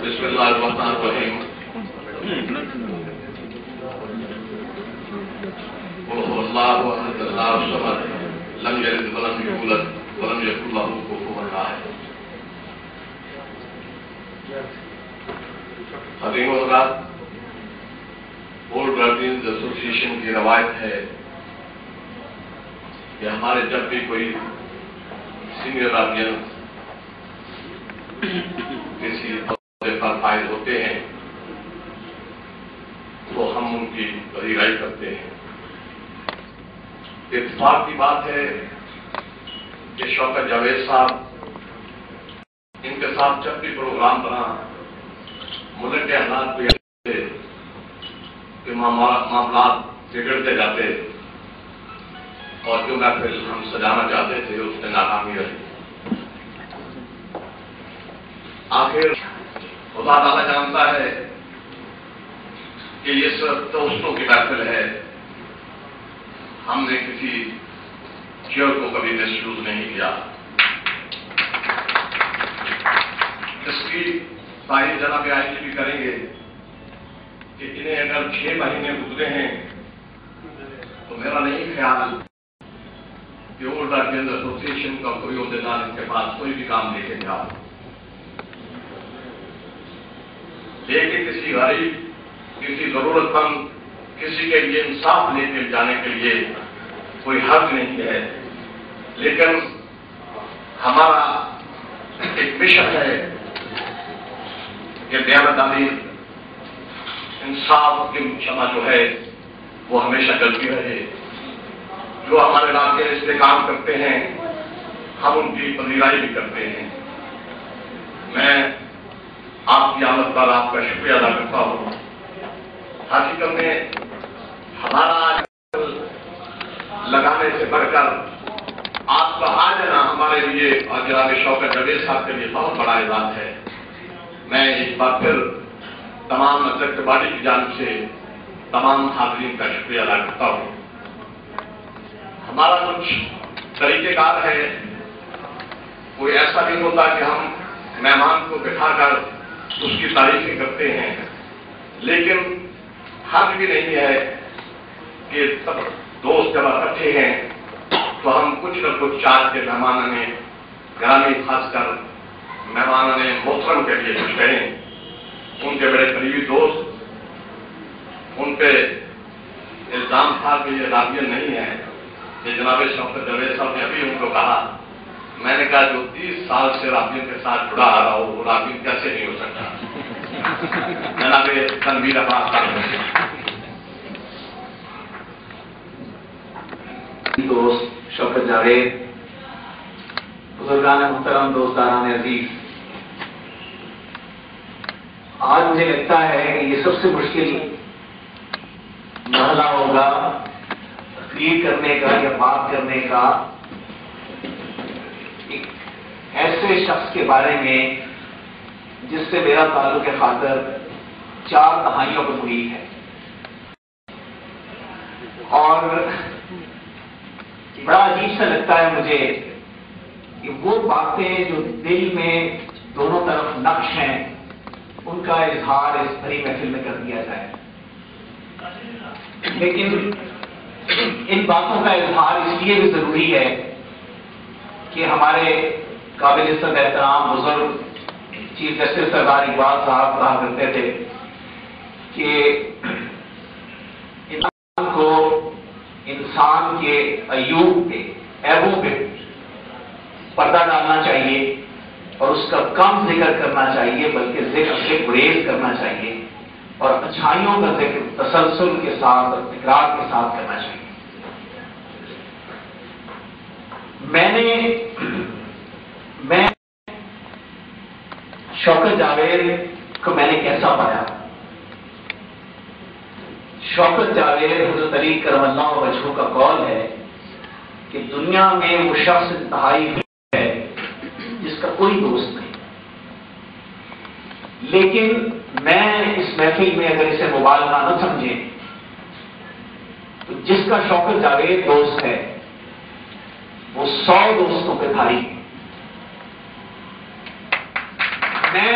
بسم اللہ الرحمن الرحیم قل هو اللہ احد اللہ الصمد لم یلد ولم یولد ولم یکن لہ کفوا احد. حضرین و حضرات، اولڈ گارڈینز ایسوسی ایشن کی روایت ہے کہ ہمارے جب بھی کوئی سینئر گارڈین کسی عہدے پر فائز ہوتے ہیں تو ہم ان کی پذیرائی کرتے ہیں. اتفاق کی بات ہے کہ شوکت جاوید صاحب، ان کے ساتھ جب بھی پروگرام بنا، ملک کے حالات بھی ایسے تھے کہ معاملات بگڑتے جاتے اور جو محفل ہم سجانا چاہتے تھے اس میں ناکامی رہی. آخر خدا تعالیٰ جانتا ہے کہ یہ صرف دوستوں کی محفل ہے. ہم نے کسی چیئر کو کبھی مس یوز نہیں کیا. اس کی تعریف جناب آئی جی بھی کریں گے کہ انہیں اگر 6 مہینے گزرے ہیں تو میرا نہیں خیال کہ اولڈ گارڈین ایسوسی ایشن کا کوئی عہدیدار ان کے پاس کوئی بھی کام لے کے جاؤ. لیکن کسی غریب، کسی ضرورت مند، کسی کے لیے انصاف لے کے جانے کے لیے کوئی حق نہیں ہے. لیکن ہمارا ایک مشن ہے کہ دیانتداری، انصاف کی شمع جو ہے وہ ہمیشہ جلتی رہے. جو ہمارے علاقے اس پہ کام کرتے ہیں ہم ان کی پذیرائی بھی کرتے ہیں. میں آپ کی آمد پر آپ کا شکریہ ادا کرتا ہوں. حقیقت میں ہمارا لگانے سے بڑھ کر آپ کا آ جانا ہمارے لیے اور جناب شوکت جاوید صاحب کے لیے بہت بڑا اعزاز ہے. میں ایک بار پھر تمام ایگزیکٹو باڈی کی جانب سے تمام حاضرین کا شکریہ ادا کرتا ہوں. ہمارا کچھ طریقہ کار ہے. کوئی ایسا نہیں ہوتا کہ ہم مہمان کو بٹھا کر اس کی تعریفیں کرتے ہیں، لیکن حق بھی نہیں ہے کہ سب دوست جب اکٹھے ہیں تو ہم کچھ نہ کچھ چار کے مہمانوں نے گرامی، خاص کر مہمانوں نے محترم کے لیے کچھ کہیں. ان کے بڑے قریبی دوست، ان پہ الزام تھا کہ یہ رابین نہیں ہے. یہ جناب شوکت جاوید صاحب نے ابھی ان کو کہا. میں نے کہا جو 30 سال سے رابین کے ساتھ جڑا آ رہا ہو وہ رابین کیسے نہیں ہو سکتا. جناب تنویر عباس صاحب، دوست شوکت جاوید، بزرگان محترم، دوستان عزیز، آج مجھے لگتا ہے کہ یہ سب سے مشکل مرحلہ ہوگا تقریر کرنے کا یا بات کرنے کا ایک ایسے شخص کے بارے میں جس سے میرا تعلق خاطر 4 دہائیوں کو محیط ہے. اور بڑا عجیب سا لگتا ہے مجھے کہ وہ باتیں جو دل میں دونوں طرف نقش ہیں ان کا اظہار اس بڑی محفل میں کر دیا جائے. لیکن ان باتوں کا اظہار اس لیے بھی ضروری ہے کہ ہمارے قابل عزت احترام بزرگ چیف جسٹس سردار اقبال صاحب کہا کرتے تھے کہ انسان کو انسان کے عیوب پہ، عیبوں پہ پردہ ڈالنا چاہیے اور اس کا کم ذکر کرنا چاہیے، بلکہ ذکر سے گریز کرنا چاہیے اور اچھائیوں کا ذکر تسلسل کے ساتھ اور تکرار کے ساتھ کرنا چاہیے. میں شوکت جاوید کو میں نے کیسا پایا؟ شوکت جاوید حضرت علی کرم اللہ وجہہ کا قول ہے کہ دنیا میں وہ شخص انتہائی ہے جس کا کوئی دوست نہیں. لیکن میں اس محفل میں اگر اسے مبالغہ نہ سمجھیں تو جس کا شوکت جاوید دوست ہے وہ 100 دوستوں پہ بھاری ہے۔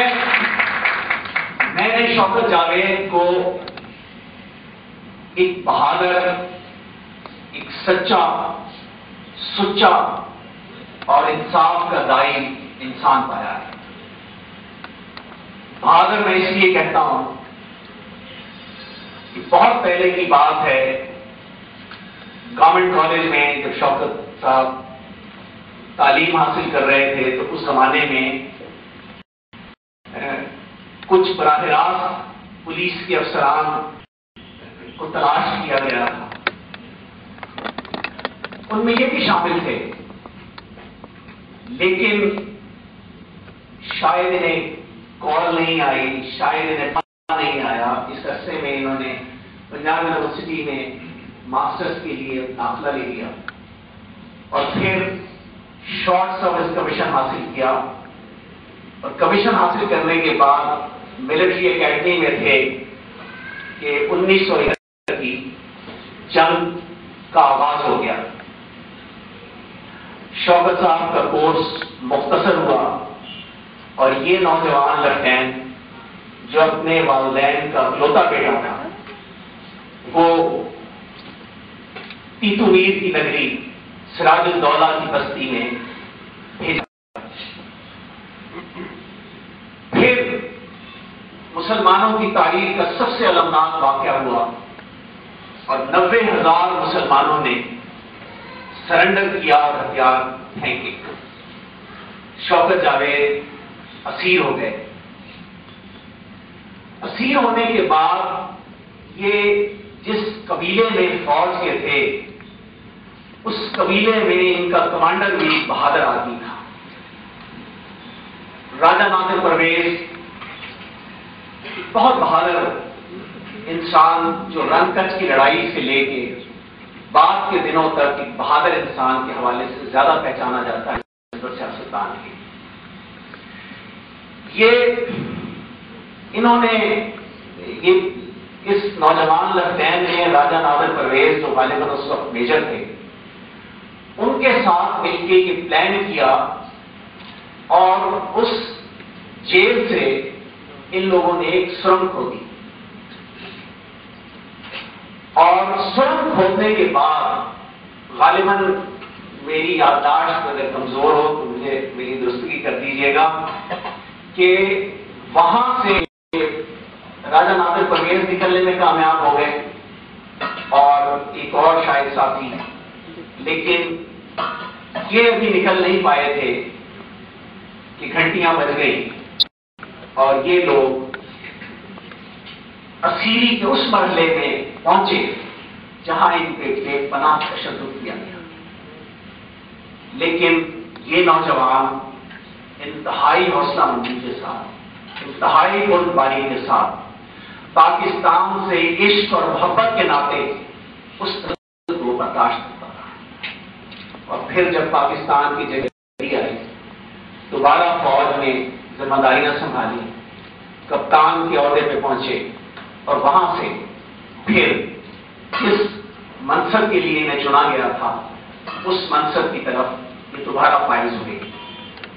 میں نے شوکت جاوید کو ایک بہادر، ایک سچا، سچا اور انصاف کا دائی انسان پایا ہے۔ بہادر میں اس لیے کہتا ہوں کہ بہت پہلے کی بات ہے، گورنمنٹ کالج میں جب شوکت صاحب تعلیم حاصل کر رہے تھے تو اس زمانے میں کچھ براہ راست پولیس کے افسران کو تلاش کیا گیا تھا، ان میں یہ بھی شامل تھے، لیکن شاید انہیں کال نہیں آئی، شاید انہیں پتہ نہیں آیا۔ اس عرصے میں انہوں نے پنجاب یونیورسٹی میں ماسٹرز کے لیے داخلہ لے لیا اور پھر شارٹ سروس کمیشن حاصل کیا، اور کمیشن حاصل کرنے کے بعد ملٹری اکیڈمی میں تھے کہ 1971 کی جنگ کا آغاز ہو گیا۔ شوکت صاحب کا کورس مختصر ہوا اور یہ نوجوان لیفٹیننٹ جو اپنے والدین کا اکلوتا بیٹا تھا، وہ تیتو میر کی نگری سراج الدولہ کی بستی میں بھیجا۔ پھر مسلمانوں کی تاریخ کا سب سے المناک واقعہ ہوا اور 90,000 مسلمانوں نے سرنڈر کیا اور ہتھیار پھینکے۔ شوکت جاوید اسیر ہو گئے۔ اسیر ہونے کے بعد یہ جس قبیلے میں فوج کے تھے، اس قبیلے میں ان کا کمانڈر بھی بہادر آدمی تھا، راجہ نادر پرویز، بہت بہادر انسان جو رن کچ کی لڑائی سے لے کے بعد کے دنوں تک ایک بہادر انسان کے حوالے سے زیادہ پہچانا جاتا ہے سیاستدان کے۔ انہوں نے اس نوجوان لیفٹیننٹ نے راجہ نادر پرویز جو غالباً اس وقت میجر تھے، ان کے ساتھ مل کے یہ پلان کیا اور اس جیل سے ان لوگوں نے ایک سرنگ کھودی، اور سرنگ کھودنے کے بعد غالباً میری یادداشت اگر کمزور ہو تو مجھے میری درستگی کر دیجیے گا کہ وہاں سے راجہ نادر پرویز نکلنے میں کامیاب ہو گئے اور ایک اور شاید ساتھی، لیکن یہ ابھی نکل نہیں پائے تھے کہ گھنٹیاں بج گئی اور یہ لوگ اسیری کے اس مرحلے میں پہنچے جہاں ان پہ بے پناہ تشدد کیا گیا۔ لیکن یہ نوجوان انتہائی حوصلہ مندی کے ساتھ، انتہائی بردباری کے ساتھ پاکستان سے عشق اور محبت کے ناطے اس تشدد کو برداشت کرتا رہا، اور پھر جب پاکستان کی جگہ آئی دوبارہ فوج میں ذمہ داریاں سنبھالی، کپتان کے عہدے پہ پہنچے اور وہاں سے پھر جس منصب کے لیے انہیں چنا گیا تھا اس منصب کی طرف یہ دوبارہ فائز ہوئے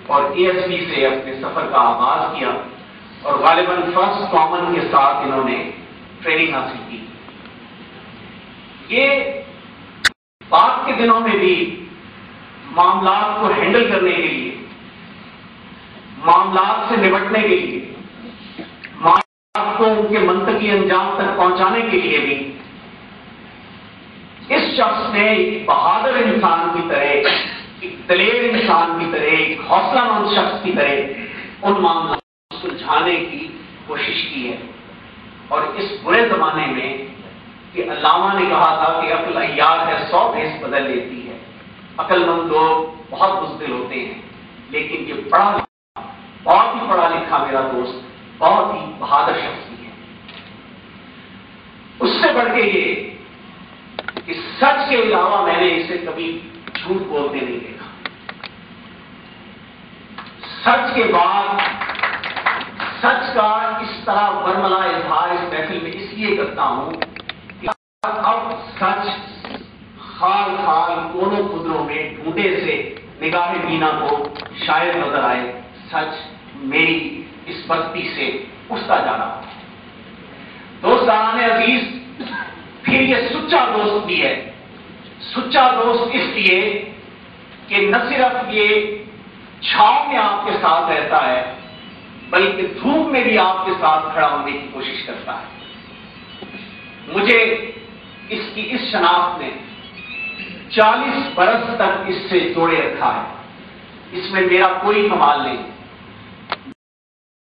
اور اے ایس پی سے اپنے سفر کا آغاز کیا، اور غالباً فرسٹ کامن کے ساتھ انہوں نے ٹریننگ حاصل کی۔ یہ بعد کے دنوں میں بھی معاملات کو ہینڈل کرنے کے لیے، معاملات سے نمٹنے کے لیے، معاملات کو ان کے منطقی انجام تک پہنچانے کے لیے بھی اس شخص نے ایک بہادر انسان کی طرح، ایک دلیر انسان کی طرح، ایک حوصلہ مند شخص کی طرح ان معاملات کو سلجھانے کی کوشش کی ہے۔ اور اس برے زمانے میں کہ علامہ نے کہا تھا کہ عقل عیار ہے 100 بھیس بدل لیتی ہے، عقل مند لوگ بہت بزدل ہوتے ہیں، لیکن یہ پڑھا لکھا، بہت ہی پڑھا لکھا میرا دوست بہت ہی بہادر شخص بھی ہے۔ اس سے بڑھ کے یہ کہ سچ کے علاوہ میں نے اسے کبھی جھوٹ بولتے نہیں دیکھا۔ سچ کے بعد سچ کا اس طرح برملا اظہار اس محفل میں اس لیے کرتا ہوں کہ اب سچ خال خال کونوں قدروں میں ڈھونڈے سے نگاہ بینا کو شاید نظر آئے سچ میری اس بستی سے اٹھتا جا رہا ہے۔ دوستان عزیز، پھر یہ سچا دوست بھی ہے۔ سچا دوست اس لیے کہ نہ صرف یہ چھاؤں میں آپ کے ساتھ رہتا ہے بلکہ دھوپ میں بھی آپ کے ساتھ کھڑا ہونے کی کوشش کرتا ہے۔ مجھے اس کی اس شناخت نے 40 برس تک اس سے جوڑے رکھا ہے۔ اس میں میرا کوئی کمال نہیں،